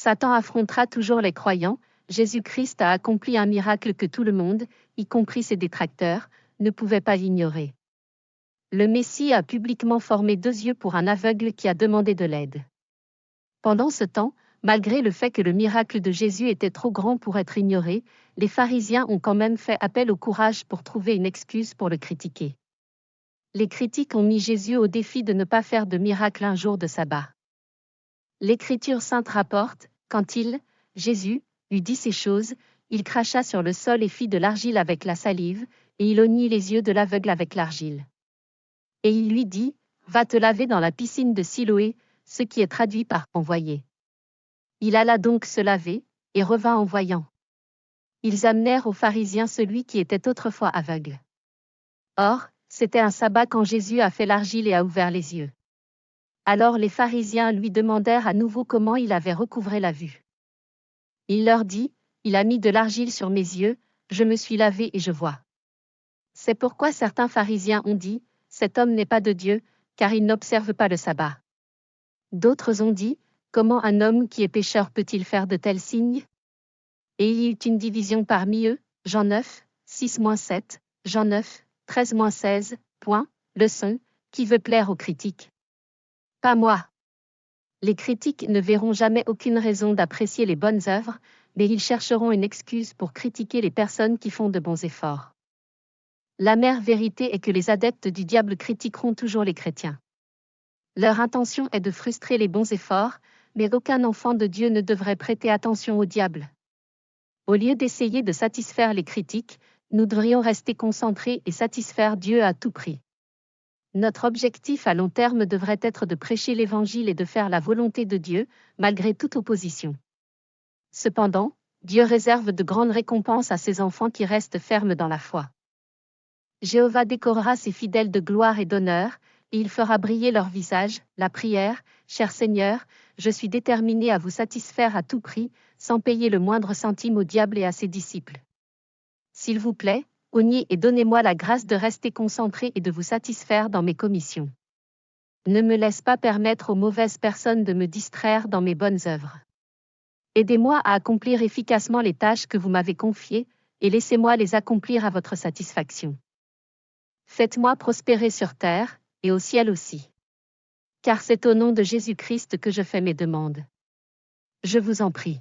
Satan affrontera toujours les croyants. Jésus-Christ a accompli un miracle que tout le monde, y compris ses détracteurs, ne pouvait pas ignorer. Le Messie a publiquement formé 2 yeux pour un aveugle qui a demandé de l'aide. Pendant ce temps, malgré le fait que le miracle de Jésus était trop grand pour être ignoré, les pharisiens ont quand même fait appel au courage pour trouver une excuse pour le critiquer. Les critiques ont mis Jésus au défi de ne pas faire de miracle un jour de sabbat. L'Écriture sainte rapporte, quand Jésus, lui dit ces choses, il cracha sur le sol et fit de l'argile avec la salive, et il oignit les yeux de l'aveugle avec l'argile. Et il lui dit, va te laver dans la piscine de Siloé, ce qui est traduit par envoyer. Il alla donc se laver, et revint en voyant. Ils amenèrent aux pharisiens celui qui était autrefois aveugle. Or, c'était un sabbat quand Jésus a fait l'argile et a ouvert les yeux. Alors les pharisiens lui demandèrent à nouveau comment il avait recouvré la vue. Il leur dit, il a mis de l'argile sur mes yeux, je me suis lavé et je vois. C'est pourquoi certains pharisiens ont dit, cet homme n'est pas de Dieu, car il n'observe pas le sabbat. D'autres ont dit, comment un homme qui est pécheur peut-il faire de tels signes? Et il y eut une division parmi eux, Jean 9, 6-7, Jean 9, 13-16, leçon, qui veut plaire aux critiques? Pas moi. Les critiques ne verront jamais aucune raison d'apprécier les bonnes œuvres, mais ils chercheront une excuse pour critiquer les personnes qui font de bons efforts. L'amère vérité est que les adeptes du diable critiqueront toujours les chrétiens. Leur intention est de frustrer les bons efforts, mais aucun enfant de Dieu ne devrait prêter attention au diable. Au lieu d'essayer de satisfaire les critiques, nous devrions rester concentrés et satisfaire Dieu à tout prix. Notre objectif à long terme devrait être de prêcher l'Évangile et de faire la volonté de Dieu, malgré toute opposition. Cependant, Dieu réserve de grandes récompenses à ses enfants qui restent fermes dans la foi. Jéhovah décorera ses fidèles de gloire et d'honneur, et il fera briller leur visage. La prière, cher Seigneur, je suis déterminé à vous satisfaire à tout prix, sans payer le moindre centime au diable et à ses disciples. S'il vous plaît, oignez et donnez-moi la grâce de rester concentré et de vous satisfaire dans mes commissions. Ne me laisse pas permettre aux mauvaises personnes de me distraire dans mes bonnes œuvres. Aidez-moi à accomplir efficacement les tâches que vous m'avez confiées, et laissez-moi les accomplir à votre satisfaction. Faites-moi prospérer sur terre, et au ciel aussi. Car c'est au nom de Jésus-Christ que je fais mes demandes. Je vous en prie.